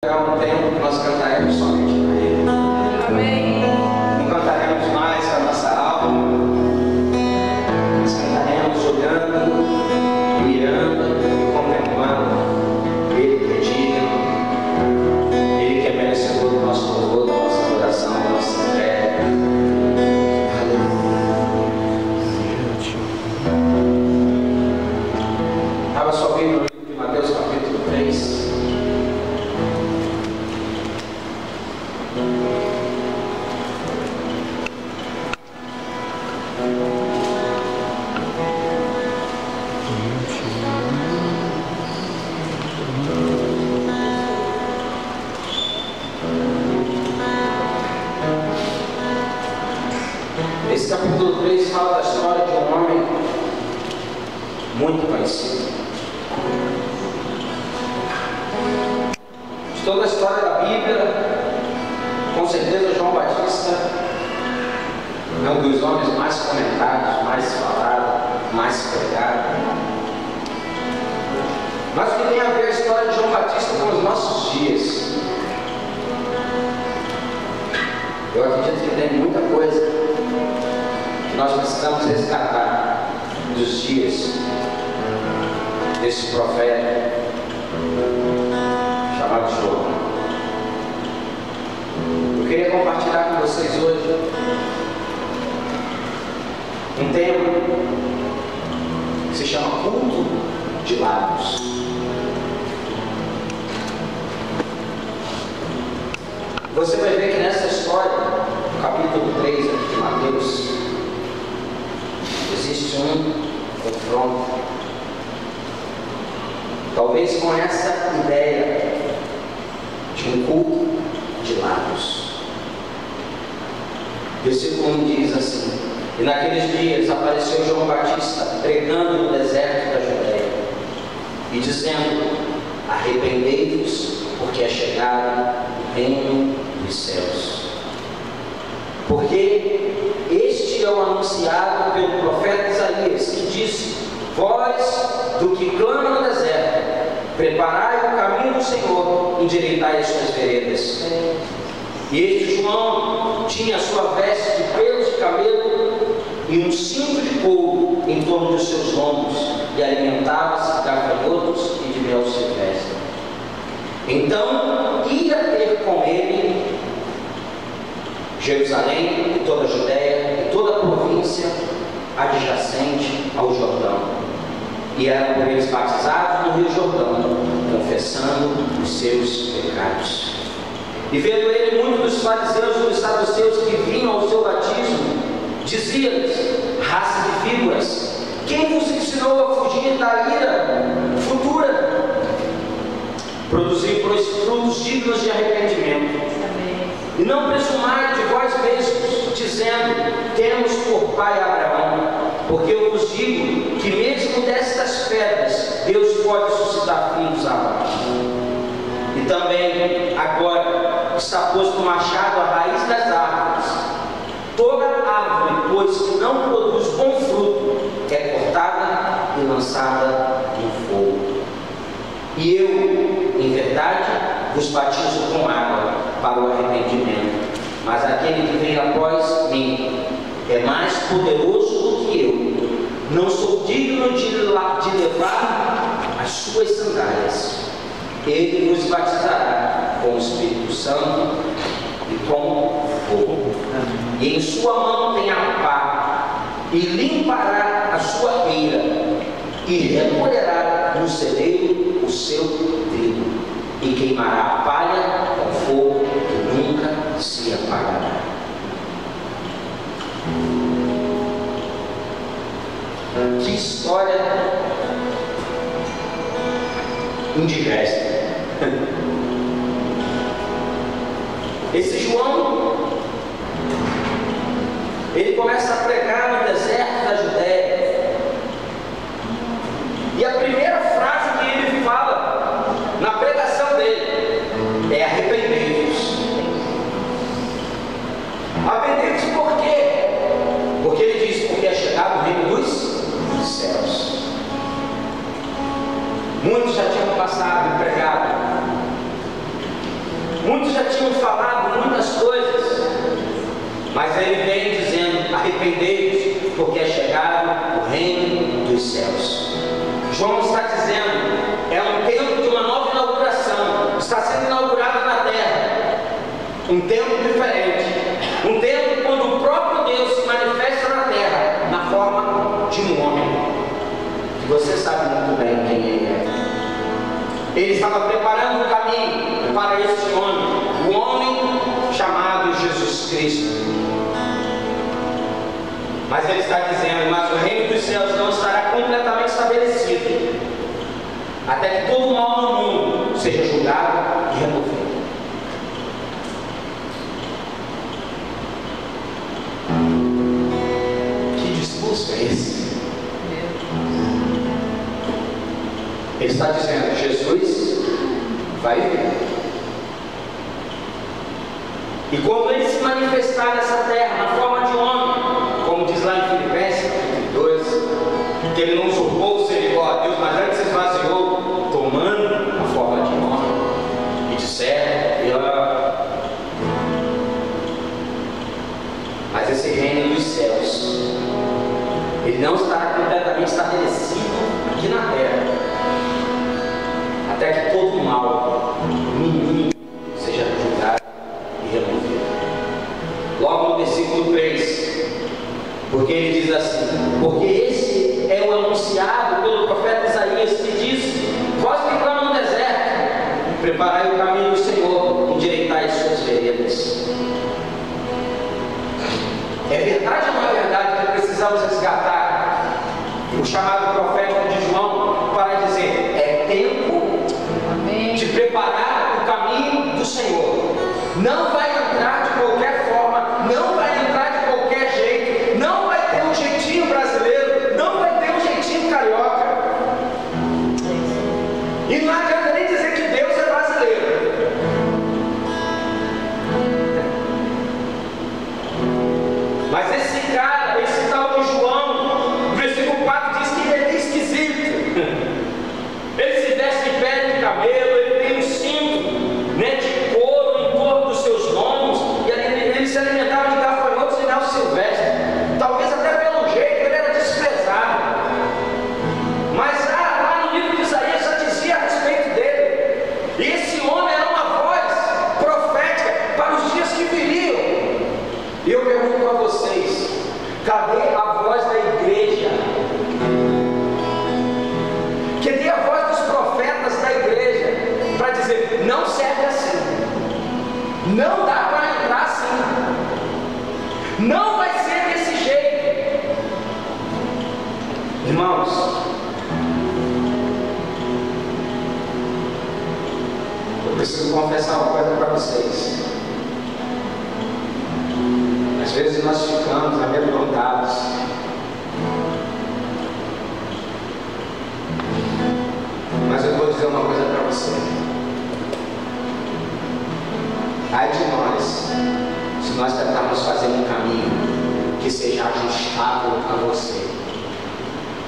Um tempo que nós cantaremos somente para Ele. Amém. Não cantaremos mais com a nossa alma, mas cantaremos olhando, mirando e contemplando Ele que é digno, Ele que é merecedor do nosso louvor, da nossa adoração, da nossa entrega. Abra sua Bíblia no livro de Mateus capítulo 3. Esse capítulo 3 fala da história de um homem muito conhecido. De toda a história da Bíblia, com certeza João Batista é um dos homens mais comentados, mais falados, mais pregados. Mas o que tem a ver a história de João Batista com os nossos dias? Eu acredito que tem muita coisa que nós precisamos resgatar dos dias desse profeta chamado João. Eu queria compartilhar com vocês hoje um tema que se chama culto de lábios. Você vai ver que nessa história, no capítulo 3 de Mateus, existe um confronto. Talvez com essa ideia de um culto de lábios. Versículo 1 diz assim: E naqueles dias apareceu João Batista pregando no deserto da Judéia e dizendo: Arrependei-vos, porque é chegado o reino dos céus. Porque este é o anunciado pelo profeta Isaías, que disse: Voz do que clama no deserto, preparai o caminho do Senhor, endireitai as suas veredas. E este João tinha a sua veste de pelos de camelo e um cinto de couro em torno dos seus lombos, e alimentava-se de gafanhotos e de mel silvestre. Então ia ter com ele Jerusalém e toda a Judéia e toda a província adjacente ao Jordão, e eram por eles batizados no rio Jordão, confessando os seus pecados. E vendo ele muitos dos fariseus e dos saduceus que vinham ao seu batismo, dizia-lhes: Raça de víboras, quem vos ensinou a fugir da ira futura? Produzir, pois, frutos dignos de arrependimento. E não presumai de vós mesmos, dizendo: Temos por pai Abraão. Porque eu vos digo que mesmo destas pedras Deus pode suscitar filhos a nós. E também agora está posto o machado à raiz das árvores. Toda árvore, pois, que não produz bom fruto, é cortada e lançada no fogo. E eu, em verdade, vos batizo com água para o arrependimento, mas aquele que vem após mim é mais poderoso do que eu. Não sou digno de levar as suas sandálias. Ele vos batizará com o Espírito Santo e com fogo. E em sua mão tem a pá, e limpará a sua eira, e recolherá no celeiro o seu trigo, e queimará a palha com fogo que nunca se apagará. Que história indigesta. Esse João, ele começa a pregar no deserto da Judéia, e a primeira frase que ele fala na pregação dele é: arrependei-vos. Arrependei-vos por quê? Porque ele diz: porque é chegado o reino dos céus. Muitos já tinham passado e pregado Muitos já tinham falado muitas coisas, mas ele vem dizendo: arrependei-vos, porque é chegado o reino dos céus. João está dizendo: é um tempo de uma nova inauguração, está sendo inaugurado na terra, um tempo diferente, um tempo quando o próprio Deus se manifesta na terra, na forma de um homem, que você sabe muito bem quem ele é. Ele estava preparando o caminho para esse homem, o homem chamado Jesus Cristo. Mas ele está dizendo: mas o reino dos céus não estará completamente estabelecido, até que todo o mal no mundo seja julgado e removido. Que discurso é esse? Ele está dizendo: Jesus vai vir. E quando ele se manifestar nessa terra na forma de homem, como diz lá em Filipenses capítulo 2, que ele não usurpou o ser igual a Deus, mas antes se esvaziou, tomando a forma de homem e de servo. Mas esse reino dos céus, ele não estará completamente estabelecido aqui na terra, até que todo o mal no mundo seja julgado e removido. Logo no versículo 3, porque ele diz assim: porque esse é o anunciado pelo profeta Isaías, que diz: vós que clamam no deserto, preparai o caminho do Senhor, endireitai as suas veredas. É verdade ou não é verdade que precisamos resgatar o chamado profético de João para dizer: é tempo de preparar o caminho do Senhor. Não vai entrar de qualquer forma, não vai entrar de qualquer jeito, não vai ter um jeitinho brasileiro, não vai ter um jeitinho carioca. E não adianta nem dizer que Deus é brasileiro. Mas esse cara, esse tal de João, no versículo 4 diz que ele é esquisito. Ele se veste de pele de camelo, ele tem um cinto, né, de couro em torno dos seus lombos, e ele se alimentava de gafanhotos e mel silvestre. Talvez até pelo jeito ele era desprezado. Mas lá no livro de Isaías já dizia a respeito dele. E esse homem era uma voz profética para os dias que viriam. E eu pergunto a vocês: cadê a voz da igreja? Cadê a voz dos profetas da igreja para dizer: não serve assim, não dá para entrar assim, não vai ser desse jeito? Irmãos, eu preciso confessar uma coisa para vocês. Às vezes nós ficamos amedrontados, mas eu vou dizer uma coisa para você: ai de nós, se nós tentarmos fazer um caminho que seja ajustável a você.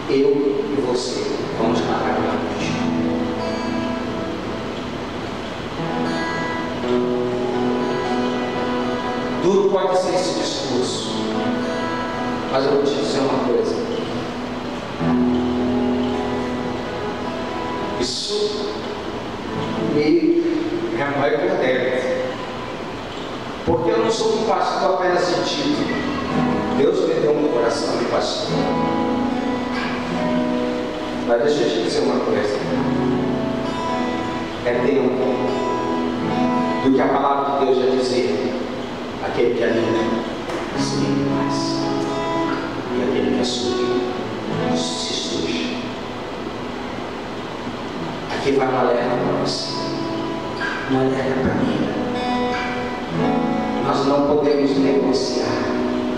Eu e você vamos pagar uma cruz. Duro pode ser esse discurso, mas eu vou te dizer uma coisa: isso me remói por dentro, porque eu não sou um pastor apenas de título. Deus me deu um coração de pastor. Mas deixa eu te dizer uma coisa: é tempo do que a palavra de Deus já dizia: aquele que é limpo se limpe mais, e aquele que é sujo se suje. Aqui vai um alerta para você, um alerta para mim. Nós não podemos negociar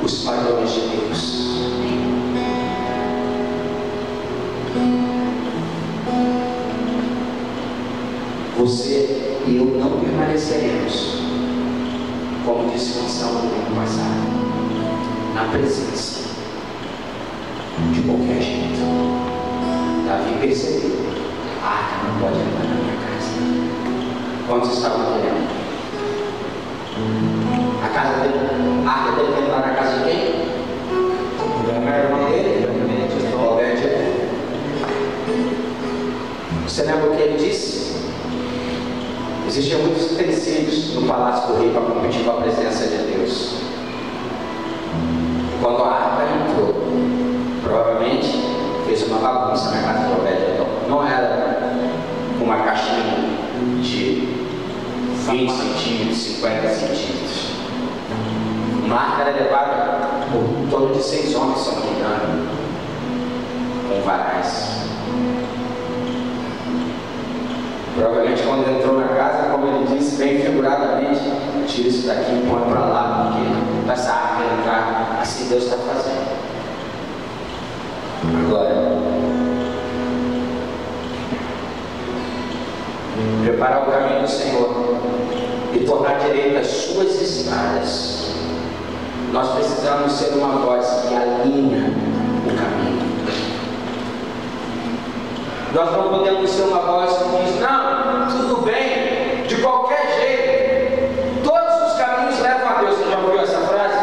os padrões de Deus. Você e eu não permaneceremos, como disse o Sansão no ano passado, na presença de qualquer jeito. Davi percebeu: a arca não pode entrar na minha casa. Quantos estavam querendo? Existiam muitos utensílios no palácio do rei para competir com a presença de Deus. Quando a arca entrou, provavelmente fez uma bagunça na casa de Obed-Edom. Não era uma caixinha de 20 centímetros, 50 centímetros. Uma arca era levada por em torno de 6 homens, se não me engano, com varais. Provavelmente quando entrou na casa, como ele disse, bem figuradamente, tira isso daqui e põe para lá, porque essa arca entrar, assim Deus está fazendo. Agora, preparar o caminho do Senhor e tornar direitas as suas estradas. Nós precisamos ser uma voz que alinha o caminho. Nós não podemos ser uma voz que diz, não, tudo bem, de qualquer jeito, todos os caminhos levam a Deus. Você já ouviu essa frase?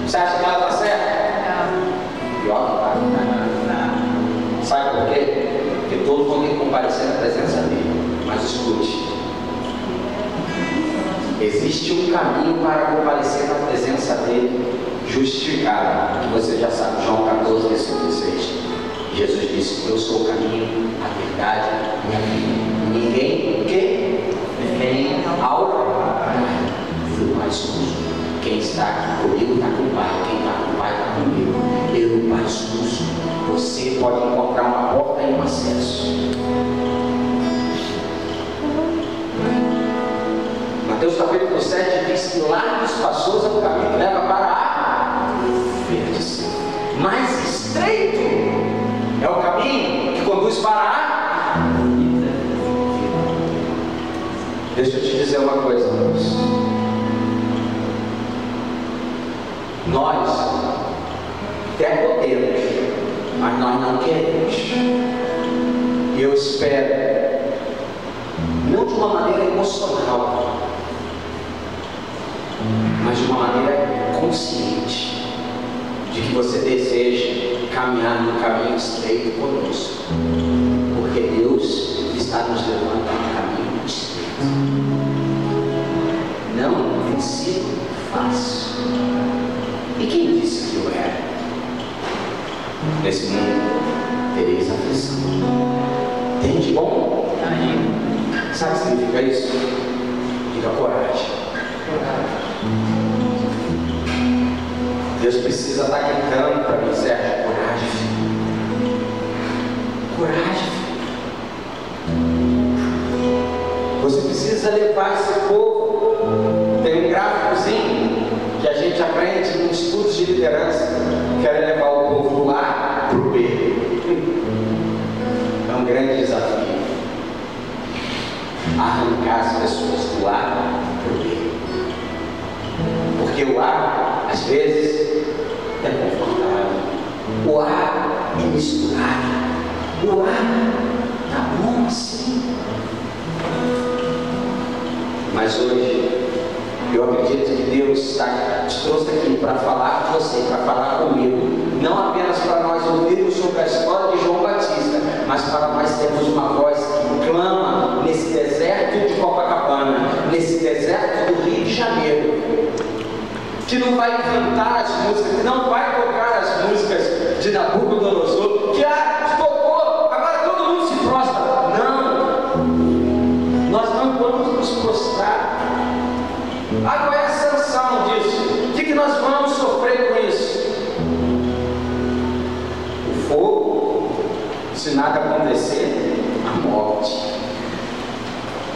Você acha que ela está certa? Não. Pior que está. Sabe por quê? Porque todos vão ter que comparecer na presença dele. Mas escute, existe um caminho para comparecer na presença dele, justificado, que você já sabe, João 14, versículo 6. Jesus disse, eu sou o caminho, a verdade e a vida. Ninguém que vem ao Pai, o Pai somos. Quem está aqui comigo está com o Pai, quem está com o Pai está comigo. Eu e o Pai somos. Você pode encontrar uma porta e um acesso. Mateus capítulo 7 diz que largo e espaçoso é o caminho que leva para a perdição. Mais estreito é o caminho que conduz para a vida. Deixa eu te dizer uma coisa, irmãos. Nós até podemos, mas nós não queremos. E eu espero, não de uma maneira emocional, mas de uma maneira consciente, de que você deseja caminhar no caminho estreito conosco, porque Deus está nos levando a um caminho estreito, não tem sido fácil. E quem disse que eu era? Nesse mundo tereis aflição. Tem de bom? Sabe o que significa isso? Diga coragem. Deus precisa estar gritando para mim, Sérgio, coragem, filho. Coragem, filho. Você precisa levar esse povo. Tem um gráficozinho que a gente aprende nos estudos de liderança. Quero levar o povo do A para o B. É um grande desafio. Arrancar as pessoas do A para o B. Porque o A, às vezes, é confortável. O A é misturado. O A tá bom assim. Mas hoje, eu acredito que Deus te trouxe aqui para falar com você, para falar comigo. Não apenas para nós ouvirmos sobre a história de João Batista, mas para nós termos uma voz que clama nesse deserto de Copacabana, nesse deserto do Rio de Janeiro, que não vai cantar as músicas, que não vai tocar as músicas de Nabucodonosor, que tocou, agora todo mundo se prostra. Não, nós não vamos nos prostrar. Qual é a sanção disso? O que nós vamos sofrer com isso? O fogo, se nada acontecer, a morte.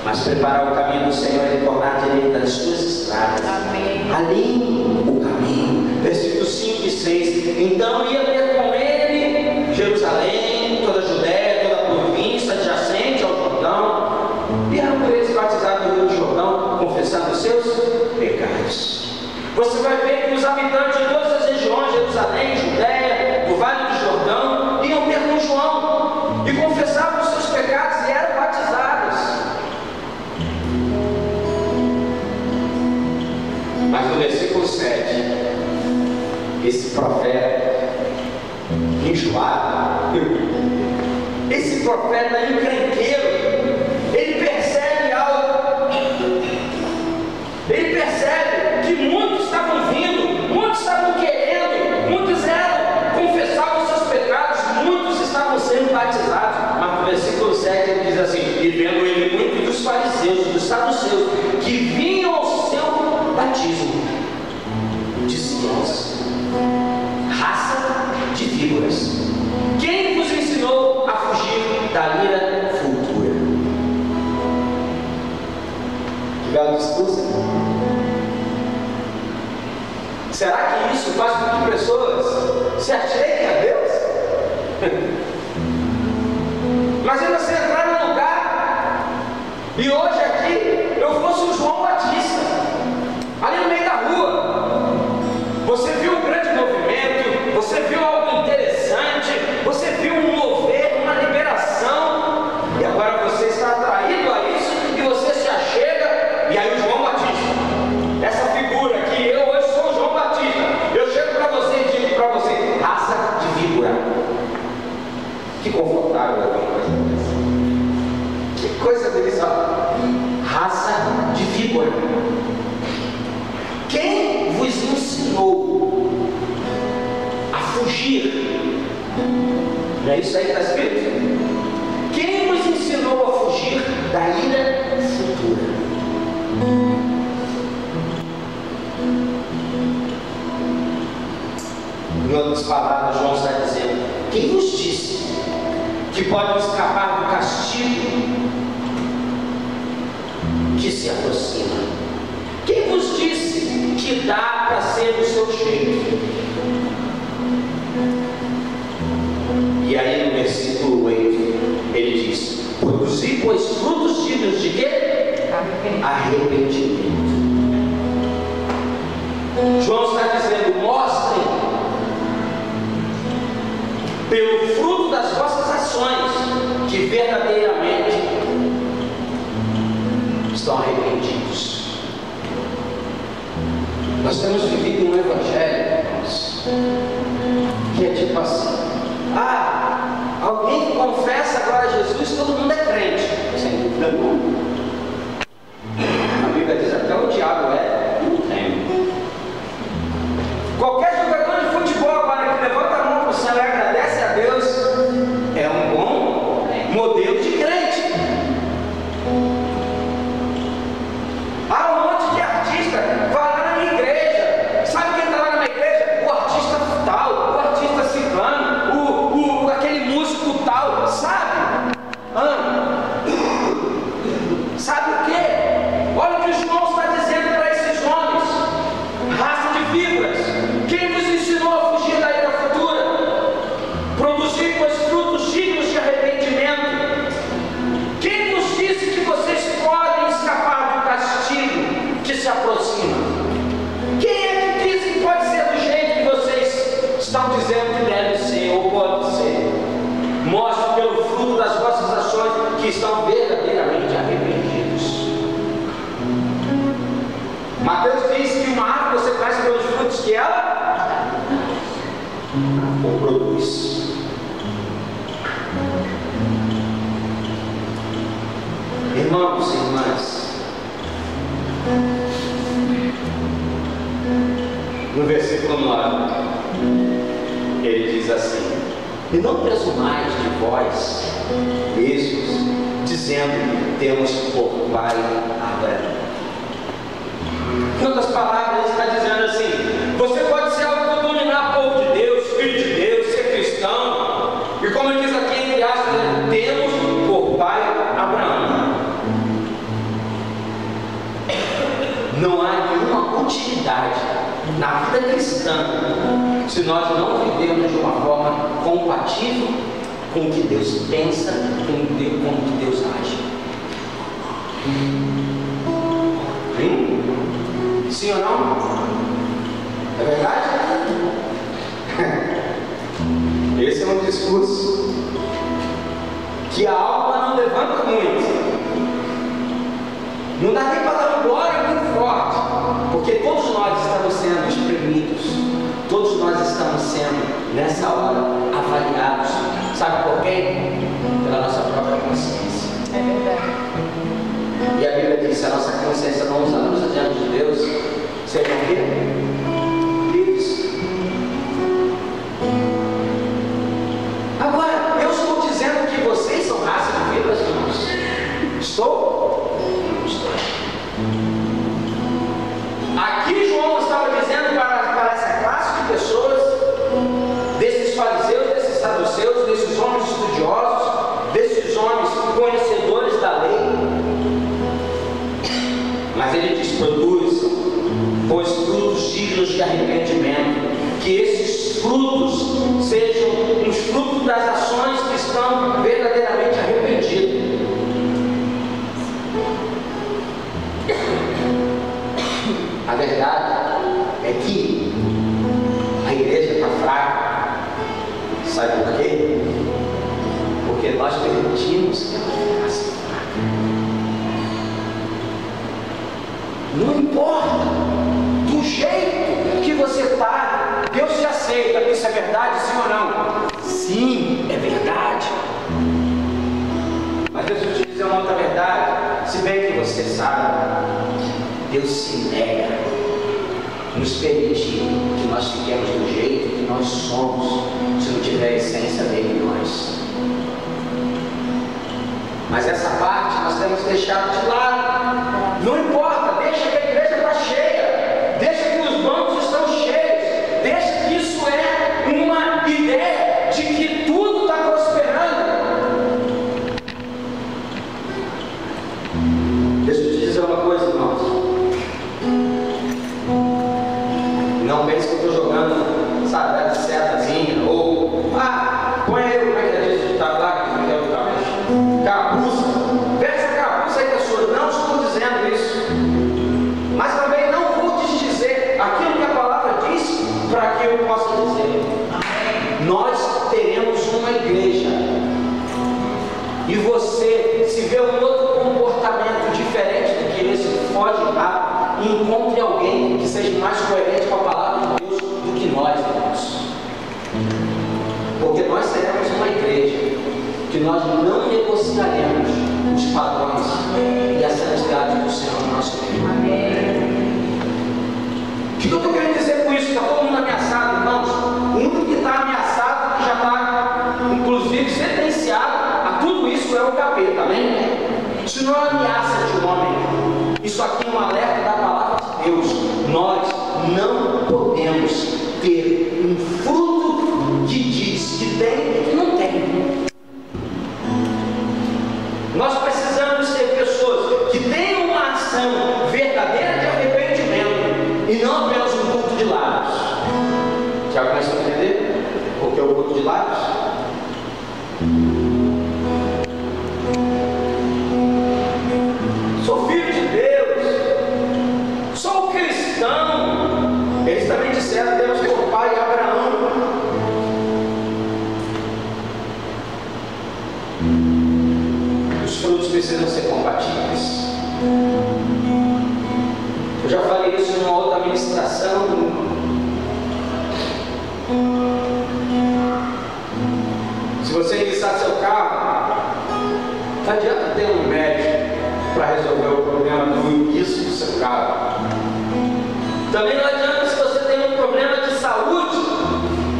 Mas preparar o caminho do Senhor e tornar direita as suas estradas. Amém. Alinhe o caminho. Versículos 5 e 6. Então ia ter com ele Jerusalém, toda a Judéia, toda a província adjacente ao Jordão, e eram por eles batizados no Rio do Jordão, confessando os seus pecados. Você vai ver que os habitantes de todas as regiões, Jerusalém, Judéia, do Vale do Jordão, iam ter com João e confessavam os seus pecados e eram batizados. Mas no versículo 7, esse profeta enjoado, esse profeta encrenqueiro, ele percebe algo dos saduceus, que vinham ao seu batismo, dizia-lhes: raça de víboras, quem vos ensinou a fugir da ira futura? Que belo discurso. Será que isso faz com que pessoas se acheguem a Deus? Imagina você entrar num lugar e hoje aqui eu fosse o João Batista, ali no meio da rua. Você viu um grande movimento, você viu algo interessante, você viu um mover, uma liberação, e agora você está atraído a isso e você se achega, e aí o João Batista, essa figura aqui, eu hoje sou o João Batista, eu chego para você e digo para você: raça de víbora. Que confortável alguma coisa dessa. Que coisa deliciosa. Raça de víbora. Quem vos ensinou a fugir? Não é isso aí que está escrito? Quem vos ensinou a fugir da ira futura? Em outras palavras, João está dizendo: quem vos disse que podem escapar do castigo que se aproxima? Quem vos disse que dá para ser do seu jeito? E aí no versículo 8 ele diz: produzi, pois, frutos dignos de quê? Arrependimento. João está dizendo: mostrem pelo fruto das vossas ações que verdadeiramente estão arrependidos. Nós temos vivido um evangelho, irmãos, que é tipo assim: alguém que confessa agora a Jesus, todo mundo é crente. Sem dúvida nenhuma. A Bíblia diz até o diabo é, não tem. Qualquer jogador de futebol agora que levanta a mão para o céu e agradece a Deus é um bom modelo de crente. Um monte de artista vai lá na minha igreja. Sabe quem está lá na minha igreja? O artista tal, o artista ciclano, aquele músico tal, sabe? Sabe o quê? Olha o que o João está dizendo para esses homens: raça de víboras, quem vos ensinou a fugir da ira futura? Produzir, pois, frutos dignos de arrependimento. Quem vos disse que vocês podem escapar do castigo que se aproxima? Quem é que diz que pode ser do jeito que vocês estão dizendo que deve ser ou pode ser? Mostre pelo fruto das vossas ações que estão verdadeiramente arrependidos. Mateus diz que uma árvore você conhece pelos frutos que ela ou produz. Irmãos e irmãs, no versículo 9 ele diz assim: e não presumais de vós mesmos, dizendo: temos por pai Abraão. Em outras palavras, ele está dizendo assim: você pode ser autodominar povo de Deus, filho de Deus, ser cristão, e como ele diz aqui entre aspas, temos por pai Abraão. Não há nenhuma utilidade na vida cristã se nós não vivemos de uma forma compatível com o que Deus pensa, com o que Deus age. Sim ou não? É verdade? Esse é um discurso que a alma não levanta muito. Não dá nem para dar um glória muito forte, porque todos nós estamos sendo espremidos, todos nós estamos sendo, nessa hora, avaliados. Sabe por quê? Pela nossa própria consciência. É verdade. E a Bíblia diz: se a nossa consciência não nos acusa diante de Deus, sejam o quê? Livres. Agora, eu estou dizendo que vocês são raça de víboras, irmãos. Estou? Não estou. Aqui João estava dizendo para essa classe de pessoas, desses fariseus, desses saduceus, desses homens estudiosos, desses homens conhecedores da lei. Mas ele diz: produz, pois, frutos dignos de arrependimento. Que esses frutos sejam os frutos das ações que estão verdadeiramente arrependidas. A verdade é que a igreja está fraca. Sabe por quê? Porque nós permitimos que ela ficasse fraca. Não importa do jeito que você está, Deus te aceita. Isso é verdade, sim ou não? Sim, é verdade. Mas deixa eu te dizer uma outra verdade. Se bem que você sabe, Deus se nega a nos permitir que nós fiquemos do jeito que nós somos, se não tiver a essência dele em nós. Mas essa parte nós temos deixado de lado. Não importa, deixa que a igreja está cheia, deixa que os bancos estão cheios, deixa que isso é uma ideia de que tudo está prosperando. Deixa eu te dizer uma coisa, irmãos. Não pense que eu estou jogando, sabe, de setazinha, ou, põe aí, como é que é isso? Tá lá, que não quer o cabelo. Capuz. Pega essa capuz aí, pessoas. Não estou dizendo isso. Mas também não vou te dizer aquilo que a palavra diz para que eu possa dizer. Nós teremos uma igreja. E você, se vê um outro comportamento diferente do que esse, pode ir e encontre alguém que seja mais coerente com a palavra de Deus do que nós, irmãos. Porque nós seremos uma igreja que nós não negociaremos os padrões e a santidade do Senhor nosso Deus. O que eu estou querendo dizer com isso? Está todo mundo ameaçado, irmãos? O único que está ameaçado, que já está, inclusive, sentenciado a tudo isso, é o capeta, amém? Isso não é ameaça de um homem. Isso aqui é um alerta da palavra de Deus. Nós não podemos ter um fruto que diz que tem e que não tem. Nós precisamos ter pessoas que tenham uma ação verdadeira de arrependimento e não apenas um culto de lábios. Já começam a entender? Porque é o culto de lábios? Sou filho de Deus, sou cristão. Eles também disseram: Deus por pai Abraão. Os frutos precisam ser compatíveis. Eu já falei isso em uma outra ministração. Se você enguiçar seu carro, não adianta ter um médico para resolver o problema do enguiço do seu carro. Também não adianta, se você tem um problema de saúde,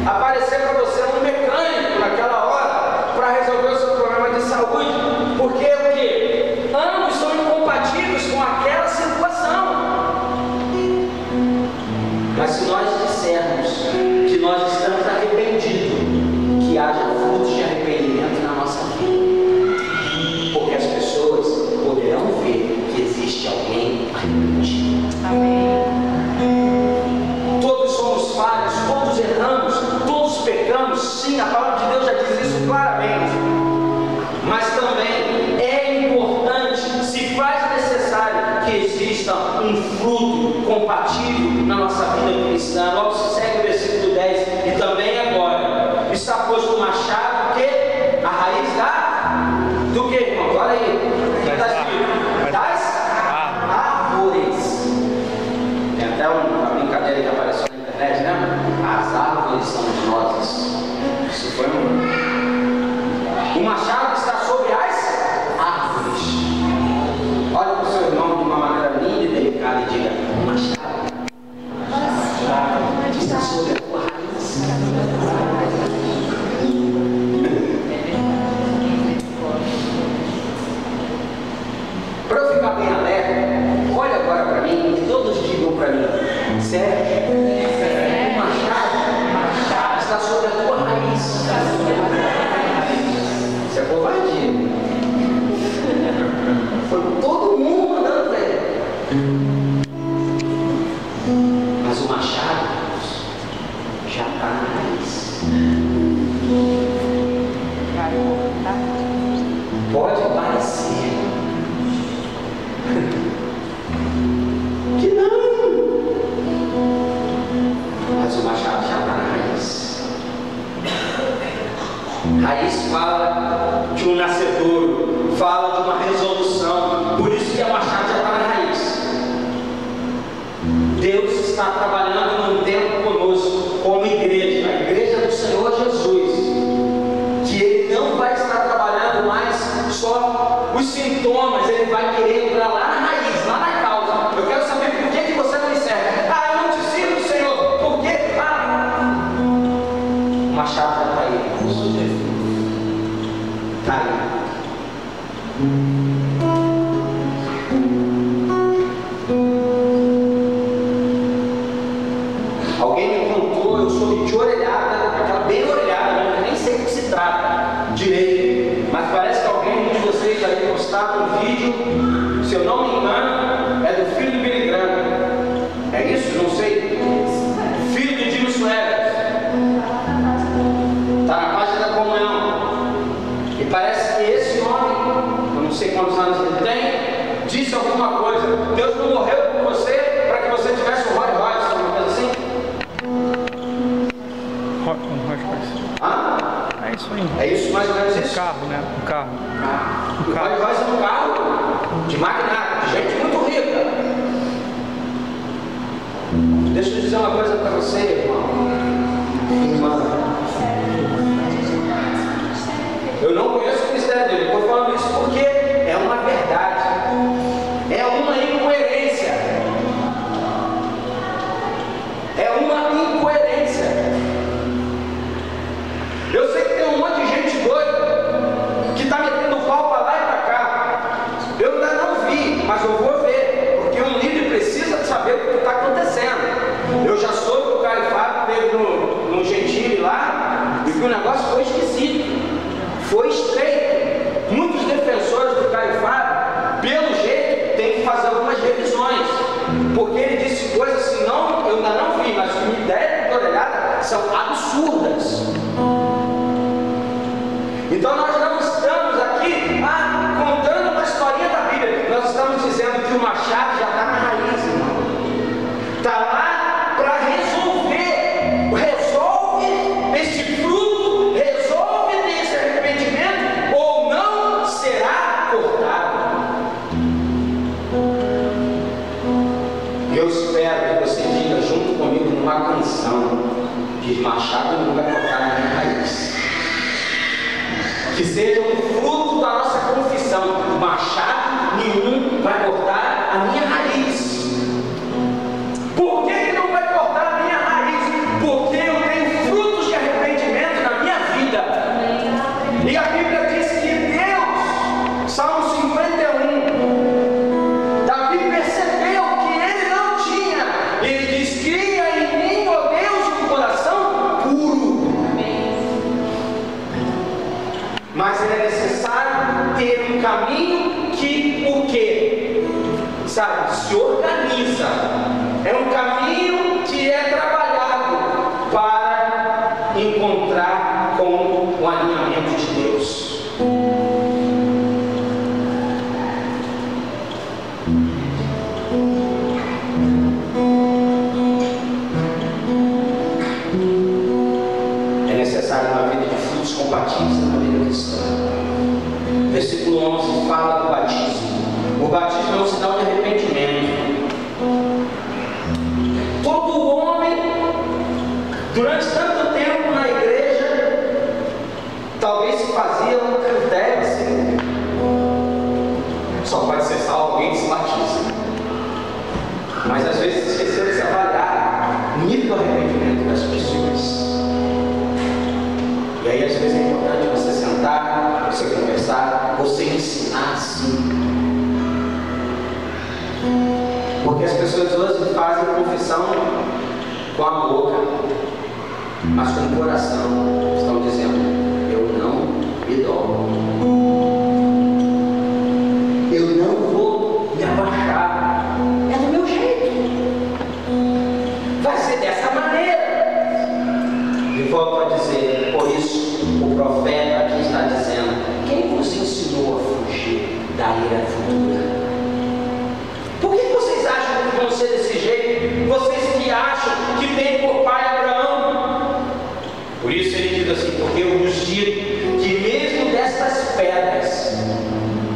aparecer para você um mecânico naquela hora para resolver o seu problema de saúde. Porque o quê? Ambos são incompatíveis com aquela situação. Mas se nós dissermos que nós estamos arrependidos, que haja frutos de arrependimento na nossa vida, porque as pessoas poderão ver que existe alguém arrependido. Amém. Todos somos falhos, todos erramos, todos pecamos. Sim, a palavra de Deus já diz isso claramente. Mas também é importante, se faz necessário, que exista um fruto compatível na nossa vida cristã. Logo se segue o versículo 10. E também agora está posto o machado, que a raiz do que, irmãos? Olha aí. O que está escrito? Das árvores. Tem até uma brincadeira que apareceu na internet, né? As árvores são nozes. Isso foi o machado está sobre as árvores. Olha para o seu irmão de uma maneira linda e delicada e diga: o machado está sobre a tua raiz. Mas o machado já está na raiz. Pode parecer que não, mas o machado já está na raiz. Raiz fala de um nascedouro, fala de uma resolução. Por isso que a machado já está na raiz. Deus está trabalhando num tempo conosco, como igreja, a igreja do Senhor Jesus, que Ele não vai estar trabalhando mais só os sintomas, Ele vai querer entrar lá na raiz, lá na causa. Eu quero saber por que você não me serve. Ah, eu não te sirvo, Senhor. Por quê? O machado já está aí. Está aí. Alguém me contou, eu soube de orelhada, aquela bem orelhada, eu nem sei do que se trata direito, mas parece que alguém de vocês aí postado um vídeo, se eu não me engano, é do filho do Billy Graham. É isso? Não sei. Filho do Jimmy Swaggart. Está na página da comunhão. E parece que esse homem, eu não sei quantos anos ele tem, disse alguma coisa. Deus não morreu por você para que você tivesse um Rolls Royce, alguma coisa assim? Um Rolls Royce. Ah? É isso aí. É isso, mais ou menos isso? Um carro, né? Um carro. O Rolls Royce é um carro de magnata, de gente muito rica. Deixa eu dizer uma coisa para você, irmão. Irmã. Eu não conheço o mistério dele. Estou falando isso porque é uma verdade. É uma incoerência. É uma incoerência. Eu sei que tem um monte de gente doida que está metendo pau para lá e para cá. Eu ainda não vi, mas eu vou ver, porque um líder precisa de saber o que está acontecendo. Eu já soube que o Caio Fábio teve no Gentile lá, e que o negócio foi esquisito, foi estreito. Muitos defensores do Caio Fábio, pelo jeito, tem que fazer algumas revisões, porque ele disse coisas assim, não, eu ainda não vi, mas que me deram de orelhada são absurdas. Então nós não estamos aqui contando uma historinha da Bíblia, nós estamos dizendo que o machado já está na raiz, irmão. Está lá para resolver, resolve este fruto, resolve esse arrependimento, ou não será cortado. Eu espero que você diga junto comigo numa canção, que machado não vai cortar na minha raiz. Que seja um fruto da nossa confissão. Machado nenhum vai cortar a minha raiz. Por que não vai cortar a minha raiz? Porque eu tenho frutos de arrependimento na minha vida. E a Bíblia diz que Deus, Salmo 51, Davi percebeu que ele não tinha. Ele diz: cria em mim, ó Deus, um coração puro. Mas é necessário ter um caminho que o quê? Sabe, se organiza. É um caminho que é trabalhado para encontrar com o alinhamento de Deus. É necessário uma vida de frutos compatíveis na vida cristã. Versículo 11 fala do batismo. O batismo é um sinal de arrependimento. Todo homem, durante tanto tempo na igreja, talvez se fazia um critério assim: só pode ser salvo alguém que se batiza. Mas às vezes esqueceu de se avaliar o nível do arrependimento das pessoas. E aí às vezes é importante você sentar, você conversar, você ensinar assim. Porque as pessoas hoje fazem confissão com a boca, mas com o coração estão dizendo: eu não me dou, eu não vou me abaixar. O profeta aqui está dizendo: quem vos ensinou a fugir da ira futura? Por que vocês acham que vão ser desse jeito? Vocês que acham que tem por pai Abraão. Por isso ele diz assim: porque eu vos digo que mesmo destas pedras,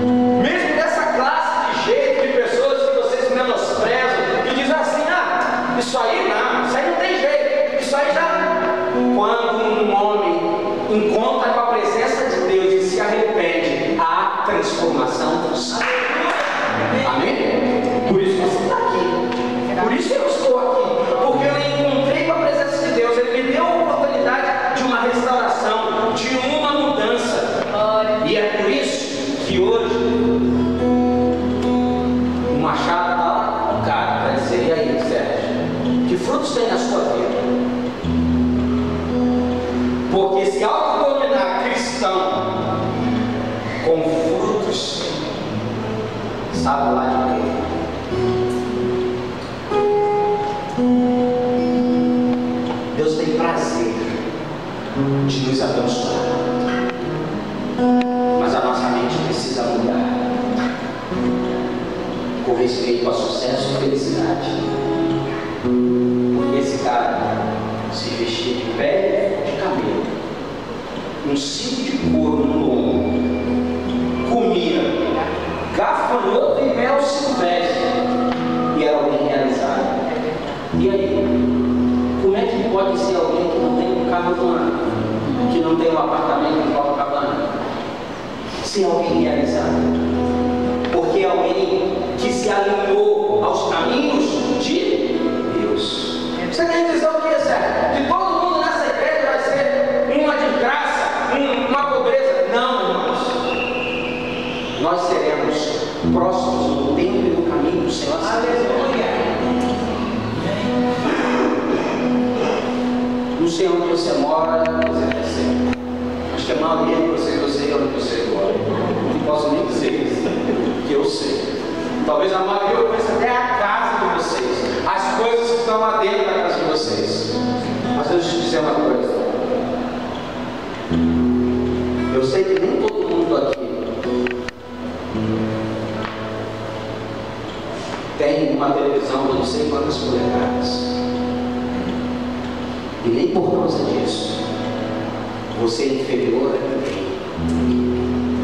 mesmo dessa classe de jeito de pessoas que vocês menosprezam, que dizem assim: ah, isso aí não tem jeito, isso aí já. Quando um homem encontra com a presença de Deus e se arrepende, há transformação do sangue. Amém? Por isso você está aqui, por isso eu estou aqui, porque eu encontrei com a presença de Deus. Ele me deu a oportunidade de uma restauração, de uma mudança. E é por isso que hoje o machado está lá no cara para dizer: e aí, Sérgio, que frutos tem na sua vida? Porque se autodenominar cristão com frutos, sabe lá de quê? Deus tem prazer de nos abençoar, mas a nossa mente precisa mudar com respeito ao sucesso e felicidade. Porque esse cara se vestia de pele de camelo, um cinto de couro no ombro, comia gafanhoto e mel silvestre e era alguém realizado. E aí, como é que pode ser alguém que não tem um carro do ano, que não tem um apartamento em Copacabana, ser alguém realizado? Porque é alguém que se alinhou aos caminhos de Deus. Você quer dizer o que, Sérgio? Que todo mundo nessa igreja vai ser uma desgraça, uma pobreza? Não, irmãos. Nós seremos próximos no tempo e no caminho do Senhor. Aleluia. Não sei onde você mora, você quer ser. Acho que a maioria de vocês, eu sei onde você mora. Não posso nem dizer isso, porque eu sei. Talvez a maioria conheça até a casa de vocês, as coisas que estão lá dentro da casa de vocês. Mas deixa eu te dizer uma coisa. Eu sei que nem todo mundo aqui tem uma televisão de não sei quantas polegadas. E nem por causa disso você é inferior a ninguém,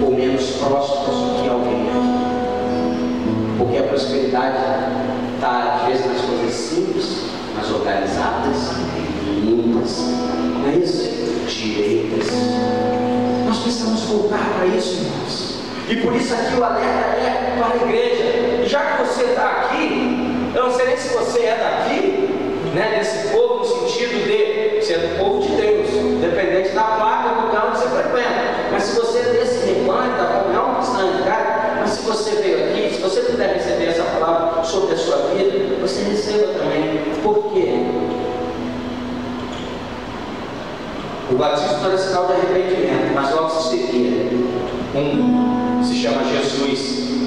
ou menos próximo do que alguém aqui. Porque a prosperidade está às vezes nas coisas simples, mas organizadas, limpas, não é isso? Direitas. Nós precisamos voltar para isso, irmãos. E por isso aqui o alerta é para a igreja. E já que você está aqui, eu não sei nem se você é daqui, né, desse povo, no sentido de ser do povo de Deus, dependente da placa do lugar onde você frequenta. Mas se você é desse rebanho, da comunhão cristã de cá, mas se você veio aqui, se você puder receber essa palavra sobre a sua vida, você receba também. Por quê? O batismo não era sinal de arrependimento, mas logo se seguia. Um se chama Jesus,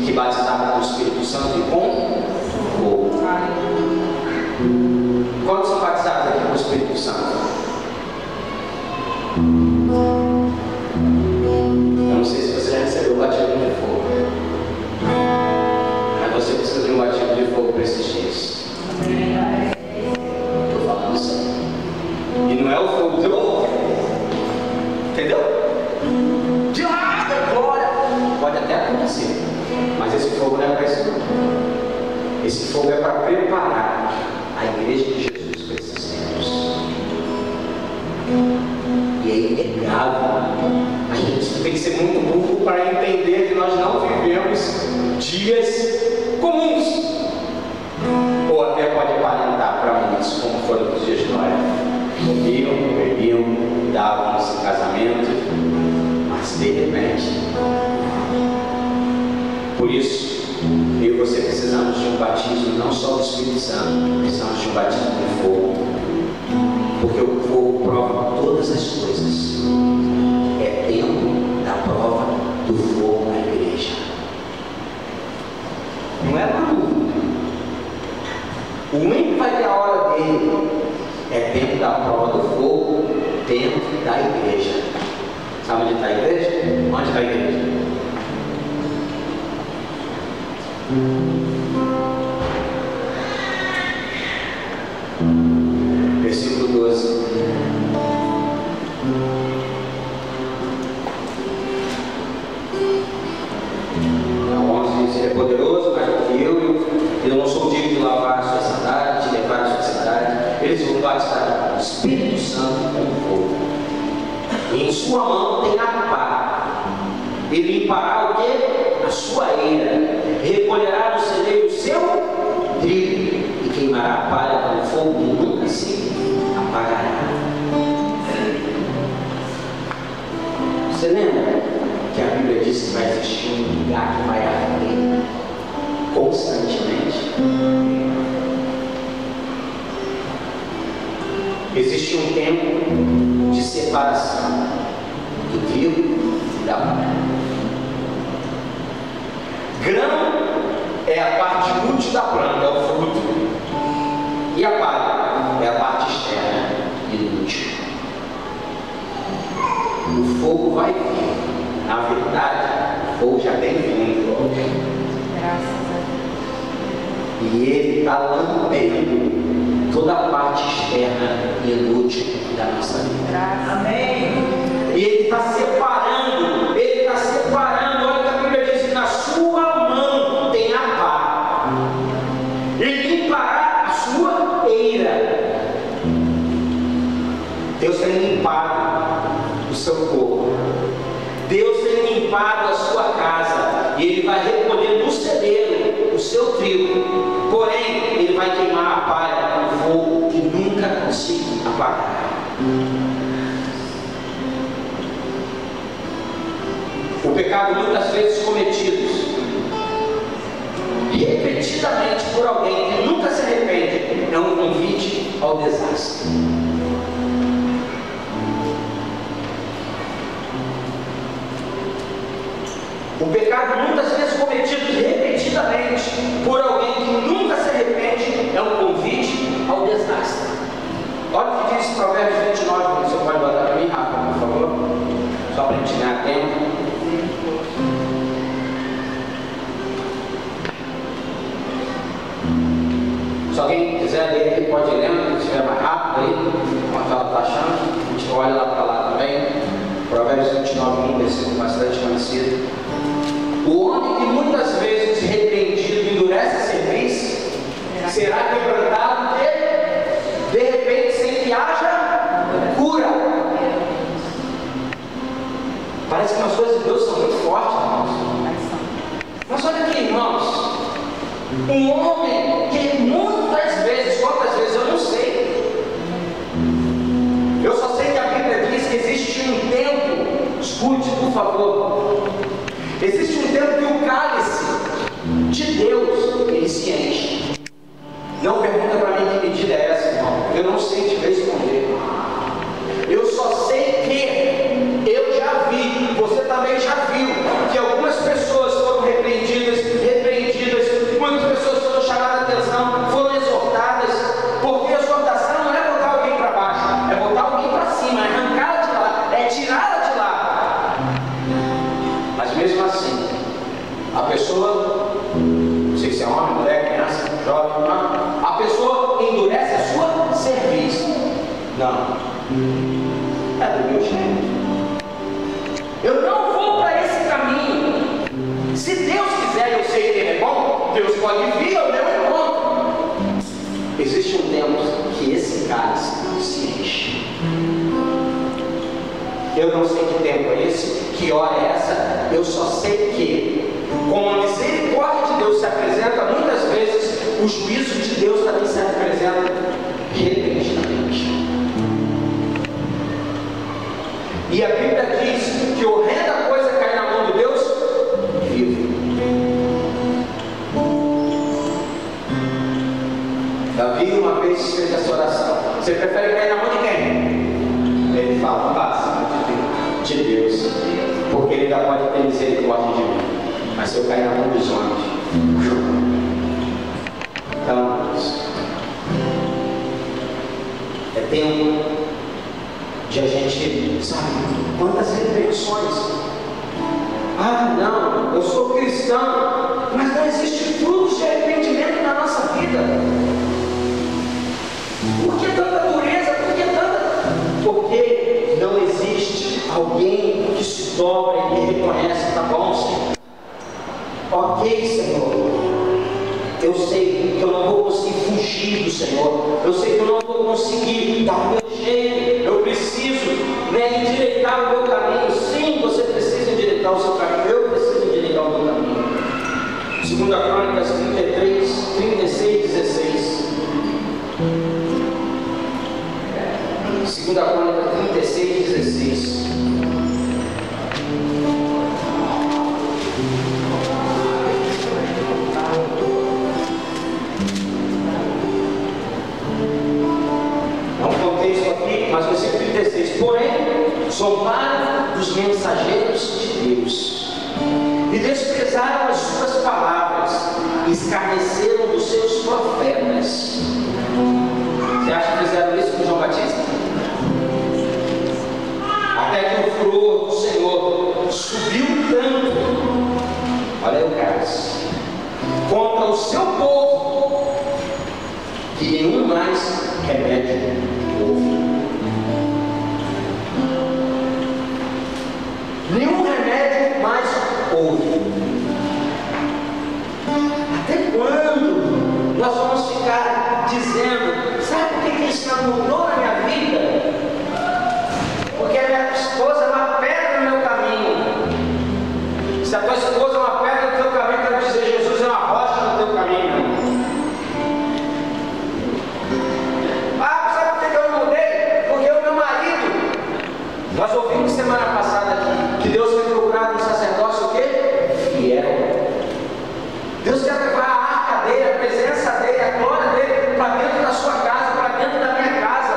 que batizava com o Espírito Santo e com fogo. Quantos são batizados aqui com o Espírito Santo? Eu não sei se você já recebeu o batismo de fogo, mas você precisa de um batismo de fogo para esses dias. Estou falando sério. E não é o fogo de novo, entendeu? De lá, glória. Pode até acontecer, mas esse fogo não é para isso não. Esse fogo é para preparar a igreja de Jesus para esses tempos. E é inegável. A gente tem que ser muito burro para entender que nós não vivemos dias comuns. Ou até pode aparentar para muitos, como foram os dias de Noé. Comiam, bebiam, davam-se em casamento, mas de repente. Por isso, eu e você precisamos de um batismo não só do Espírito Santo, precisamos de um batismo de fogo, porque o fogo prova todas as coisas. É tempo da prova do fogo na igreja. Não é para o mundo. O único vai ter a hora dele. É tempo da prova do fogo dentro da igreja. Sabe onde está a igreja? Onde está a igreja? Versículo 12. Ele é poderoso, mais do que eu não sou digno de lavar a sua cidade, de levar a sua cidade. Eles vão batizar o Espírito Santo com fogo. E em sua mão tem a pá. Ele limpará o quê? A sua eira. Recolherá no celeiro o seu trigo e queimará a palha com fogo que nunca se apagará. Você lembra que a Bíblia diz que vai existir um lugar que vai arder constantemente? Existe um tempo de separação do trigo e da palha. Grão é a parte útil da planta, é o fruto, e a palha é a parte externa e inútil. O fogo vai vir. Na verdade, o fogo já tem vindo. Graças a Deus. E ele está lambendo toda a parte externa e inútil da nossa vida. Amém. E ele está separando, olha o que a Bíblia diz, na sua mão tem a pá. Ele limpará a sua eira. Deus tem limpado o seu corpo. Deus tem limpado a sua casa e Ele vai recolher no celeiro o seu trigo, porém Ele vai queimar a palha com fogo que nunca se apagará. O pecado muitas vezes cometidos repetidamente por alguém que nunca se arrepende é um convite ao desastre. O pecado muitas vezes cometido repetidamente por alguém que nunca se arrepende é um convite ao desastre. Olha o que diz Provérbios 29, você pode botar para mim rápido, por favor, só para a gente ganhar tempo. Se alguém quiser ler, ele pode ir lendo, se estiver mais rápido aí, enquanto ela está achando, a gente olha lá para lá também. Provérbios 29, 1, versículo bastante conhecido. O homem que muitas vezes repreendido endurece a cerviz, será quebrantado de repente, sem que haja cura. Parece que as coisas de Deus são muito fortes, irmãos. Mas olha aqui, irmãos. Um homem que muitas vezes, quantas vezes eu não sei. Eu só sei que a Bíblia diz que existe um tempo. Escute, por favor. Existe um tempo que o cálice de Deus ele se enche. Não pergunta para mim que medida é essa, irmão. Eu não sei te responder. Eu só sei que eu já vi, você também já viu, que algumas pessoas foram repreendidas, muitas pessoas foram chamadas a atenção, foram exortadas, porque a exortação não é botar alguém para baixo, é botar alguém para cima, é arrancá-la de lá, é tirá-la de lá. Mas mesmo assim, a pessoa, não sei se é homem, mulher, criança, jovem, não, a pessoa endurece a sua cerviz. Não, é do meu jeito. Eu não vou para esse caminho. Se Deus quiser, eu sei que Ele é bom, Deus pode vir ao meu encontro. Existe um tempo que esse cálice se enche. Eu não sei que tempo é esse, que hora é essa, eu só sei que, como a misericórdia de Deus se apresenta, muitas vezes o juízo de Deus também se apresenta repentinamente. E a Bíblia diz que horrenda coisa cai na mão de Deus vivo. Davi uma vez fez essa oração. Você prefere cair na mão de quem? Ele fala, passa de Deus, porque Ele ainda pode ter misericórdia de mim. Mas se eu cair na mão dos homens, então é tempo de a gente, sabe, quantas repreensões. Ah, não, eu sou cristão, mas não existe fruto de arrependimento na nossa vida. Por que tanta dureza? Por que tanta? Porque não existe alguém que se dobra e que reconhece, tá bom, Senhor? Ok, Senhor. Eu sei que eu não vou conseguir fugir do Senhor. Eu sei que eu não vou conseguir dar o meu jeito. Eu preciso, endireitar o meu caminho. Sim, você precisa endireitar o seu caminho. Eu preciso endireitar o meu caminho. 2 Crônicas 33, 36, 16. 2 Crônicas 36, 16. Mas versículo 36, porém, zombaram dos mensageiros de Deus e desprezaram as suas palavras e escarneceram dos seus profetas. Você acha que fizeram isso com João Batista? Até que o furor do Senhor subiu tanto, olha aí o caso, contra o seu povo, que nenhum mais remédio houve. Nenhum remédio mais houve. Até quando nós vamos ficar dizendo, sabe por que isso não mudou na minha vida? Porque a minha esposa é uma pedra no meu caminho. Se a tua esposa é uma pedra no teu caminho, eu quero dizer, Jesus é uma rocha no teu caminho. Ah, sabe por que eu não mudei? Porque o meu marido, nós ouvimos semana passada aqui, que Deus tem procurado no sacerdócio o quê? Fiel. Deus quer levar a arca dele, a presença dele, a glória dele para dentro da sua casa, para dentro da minha casa.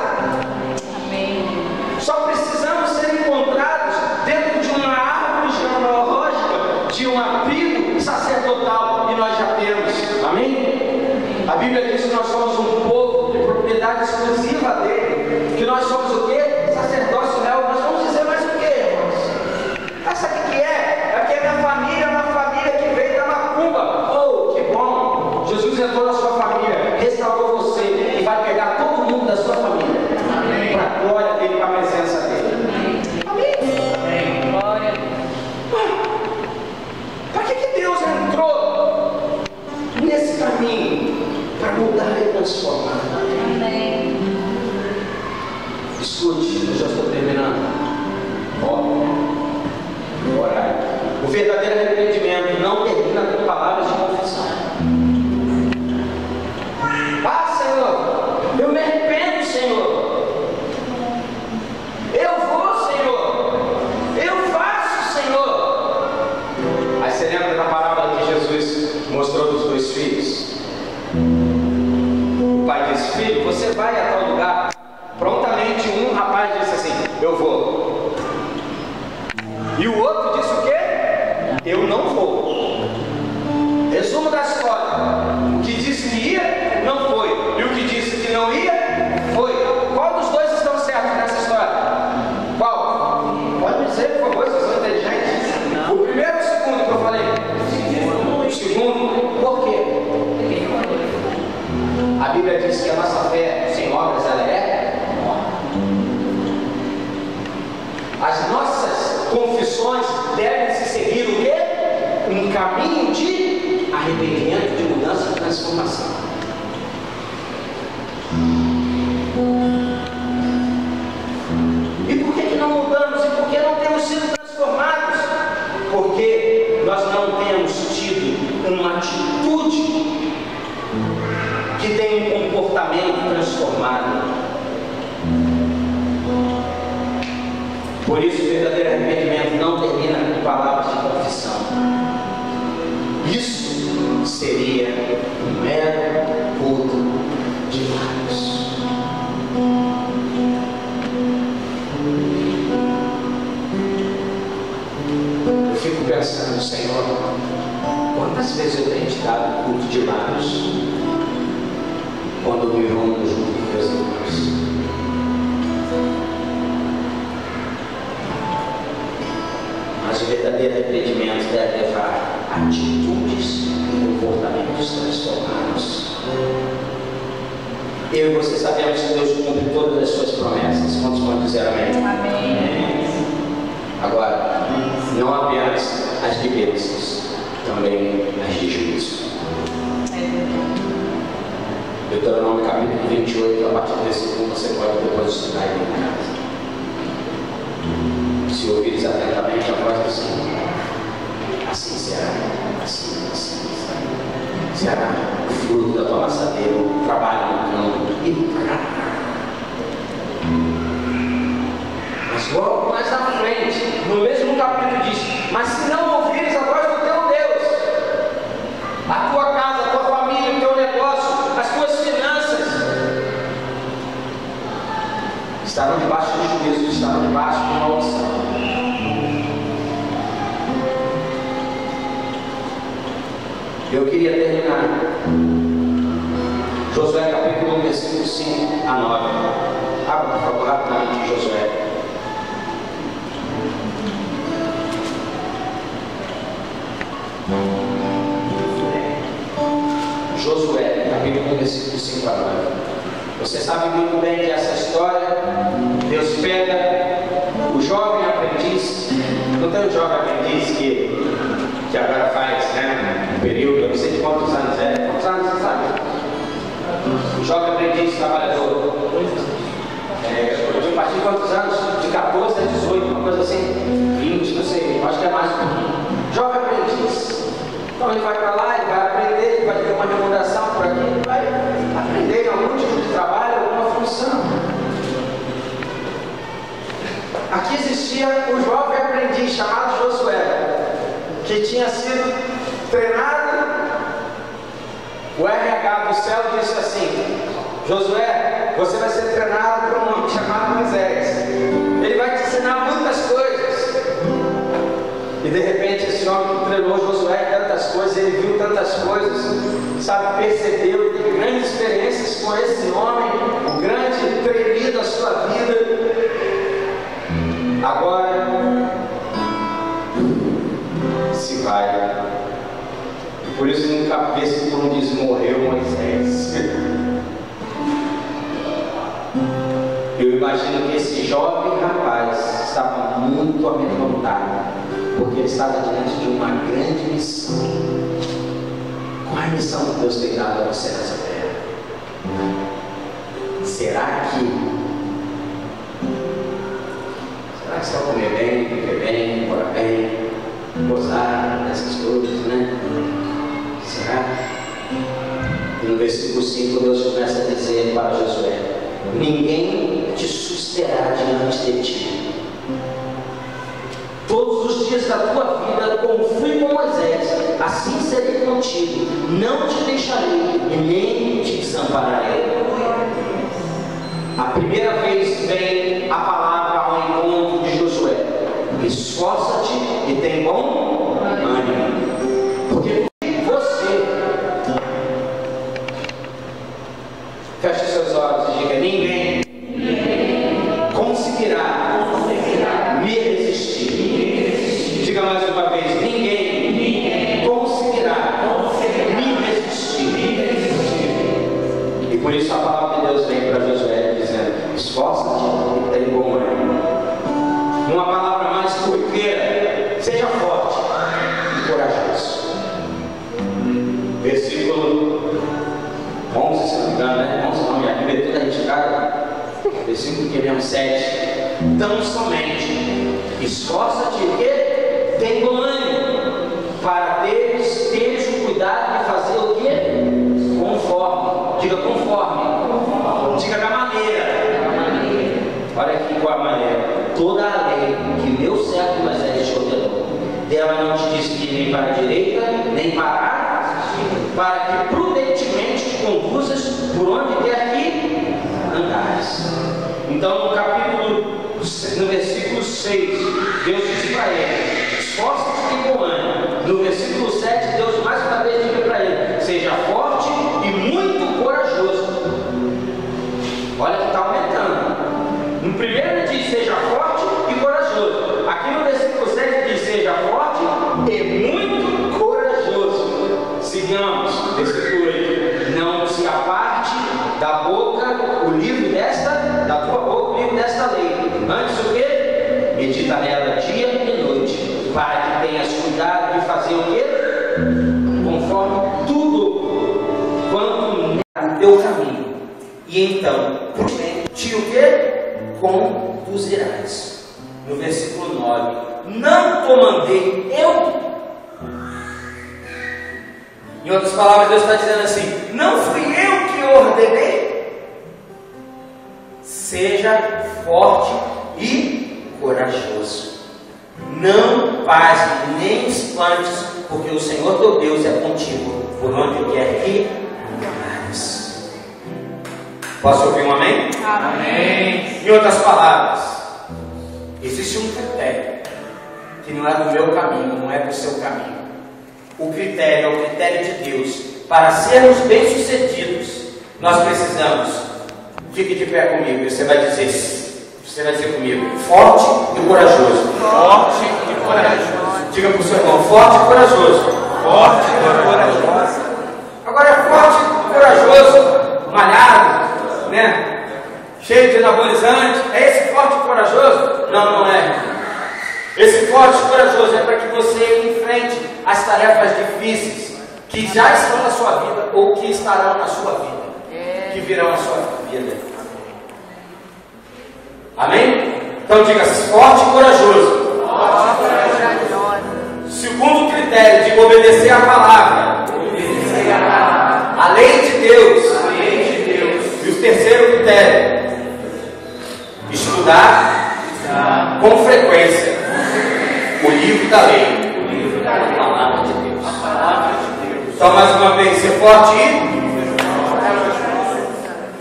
Amém. Só precisamos ser encontrados dentro de uma árvore genealógica, de um abrigo sacerdotal, e nós já temos. Amém? A Bíblia diz que nós somos um povo de propriedade exclusiva dele, que nós somos o quê? Sacerdócio real. Nós vamos dizer mais o quê, irmãos? Sabe o que é? É porque a minha família é uma família que veio da macumba. Oh, que bom! Jesus entrou na sua família, restaurou você e vai pegar todo mundo da sua família para a glória dele, para a presença dele. Amém? Amém. Glória a Deus. Para que Deus entrou nesse caminho? Para mudar e transformar. Amém. Escute, eu já estou terminando. Orai. O verdadeiro arrependimento não termina com palavras de confissão. Ah, Senhor, eu me arrependo, Senhor. Eu vou, Senhor. Eu faço, Senhor. Aí você lembra da parábola que Jesus mostrou dos dois filhos? O pai disse, filho, você vai a tal lugar. Prontamente um rapaz disse assim, eu vou. E o outro disse o quê? Eu não vou. Resumo da história. O que disse que ia, não foi. E o que disse que não ia, foi. Qual dos dois estão certos nessa história? Qual? Pode me dizer, por favor, vocês são inteligentes? Não. O primeiro ou o segundo que eu falei? O segundo. Por quê? A Bíblia diz que a nossa fé sem obras, ela é morta. As nossas confissões devem se seguir o quê? Um caminho de arrependimento, de mudança e transformação. E por que não mudamos? E por que não temos sido transformados? Porque nós não temos tido uma atitude que tem um comportamento transformado. Por isso, o verdadeiro arrependimento não termina com palavras de confissão. Isso seria um mero culto de lábios. Eu fico pensando, Senhor, quantas vezes eu tenho te dado culto de lábios quando me reúno junto com meus irmãos? Eu e você sabemos que Deus cumpre todas as suas promessas. Quantos podem dizer amém? Amém. Agora, não apenas as de bênçãos, também as de juízo. Deuteronômio capítulo 28, a partir desse ponto você pode depois estudar aí em casa. Se ouvires atentamente a voz do Senhor, assim será, assim será o fruto da tua maçadeira, o trabalho no campo e mas logo mais na frente, no mesmo capítulo diz: mas se não ouvires a voz do teu Deus, a tua casa, a tua família, o teu negócio, as tuas finanças estarão debaixo do juízo, estarão debaixo de maldição. Eu queria terminar Josué capítulo 1, versículo 5 a 9. Abra, por favor, rapidamente Josué. Josué, capítulo 1, versículo 5 a 9. Você sabe muito bem dessa história. Deus pega o jovem aprendiz. Não tem um jovem aprendiz que agora faz, né, um período, eu não sei de quantos anos é. Quantos anos você sabe? O jovem aprendiz trabalhador. A partir de quantos anos? De 14 a 18, uma coisa assim. 20, não sei, acho que é mais um pouquinho. Jovem aprendiz. Então ele vai para lá, ele vai aprender, ele vai ter uma remuneração por aqui, ele vai aprender algum tipo de trabalho, alguma função. Aqui existia um jovem aprendiz chamado Josué, que tinha sido treinado. O RH do céu disse assim: Josué, você vai ser treinado por um homem chamado Moisés. Ele vai te ensinar muitas coisas. E de repente esse homem que treinou Josué tantas coisas, ele viu tantas coisas, sabe, percebeu, teve grandes experiências com esse homem, o grande treinador da sua vida. Agora se vai. Por isso no versículo 1 diz: morreu Moisés. Eu imagino que esse jovem rapaz estava muito amedrontado, porque ele estava diante de uma grande missão. Qual é a missão que Deus tem dado a você nessa terra? Será que você vai comer bem, viver bem, morar bem, gozar dessas coisas, né? Será? E no versículo 5 Deus começa a dizer para Josué: ninguém te susterá diante de ti. Todos os dias da tua vida, como fui com Moisés, assim serei contigo. Não te deixarei e nem te desampararei. A primeira vez vem a palavra ao encontro de Josué: esforça-te e tem bom ânimo. Porque você, feche seus olhos e diga: ninguém conseguirá me resistir. Diga mais uma vez: ninguém conseguirá me resistir. E por isso a palavra de Deus vem para Josué dizendo: esforça-te e tem bom ânimo. Uma palavra mais corriqueira: seja forte e corajoso. Versículo 11, se não me engano, né? 11 não, minha Bíblia é toda retirada. Versículo 7. Tão somente esforça-te e tem bom ânimo, para teres o cuidado de fazer o que? Conforme. Diga conforme. Diga da maneira. Olha aqui qual a maneira. Toda a lei que meu servo Moisés te ordenou, dela não te desvie nem para a direita, nem para que prudentemente te conduzas por onde quer que andares. Então no versículo 6, Deus diz para ele: esforça-te e tem bom ânimo. No versículo 7, Deus mais uma vez diz para ele: seja forte e muito corajoso. Olha que está aumentando. No primeiro ele diz: seja forte e corajoso. Aqui no versículo 7 diz: seja forte e muito corajoso. Sigamos, versículo 8: não se aparte da tua boca o livro desta lei. Antes o quê? Medita nela dia e noite, para que tenhas cuidado de fazer o quê? Conforme tudo quanto no teu caminho. E então, te o quê? Conduzirás. No versículo 9: não te mandei eu? Em outras palavras, Deus está dizendo assim: não fui eu que ordenei? Seja forte e corajoso. Não pasme nem espantes, porque o Senhor teu Deus é contigo por onde quer que andares. Posso ouvir um amém? Amém. Em outras palavras, existe um critério que não é do meu caminho, não é do seu caminho. O critério é o critério de Deus. Para sermos bem-sucedidos, nós precisamos. Fique de pé comigo e você vai dizer comigo: forte e corajoso. Forte e corajoso. Diga para o seu irmão: forte e corajoso. Forte e corajoso. Agora, forte e corajoso, malhado, né? Cheio de anabolizante. É esse forte e corajoso? Não, não é. Esse forte e corajoso é para que você enfrente as tarefas difíceis que já estão na sua vida ou que estarão na sua vida, que virão na sua vida. Amém? Então diga: forte e corajoso. Segundo critério de obedecer a palavra, a lei de Deus. E o terceiro critério: estudar com frequência o livro da lei, a palavra de Deus. Então, mais uma vez, ser forte e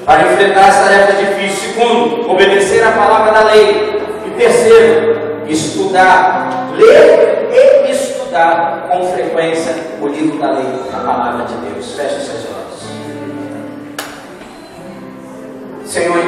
para enfrentar as tarefas difíceis. Segundo, obedecer a palavra da lei. E terceiro, estudar, ler e estudar com frequência o livro da lei, a palavra de Deus. Feche os seus olhos. Senhor,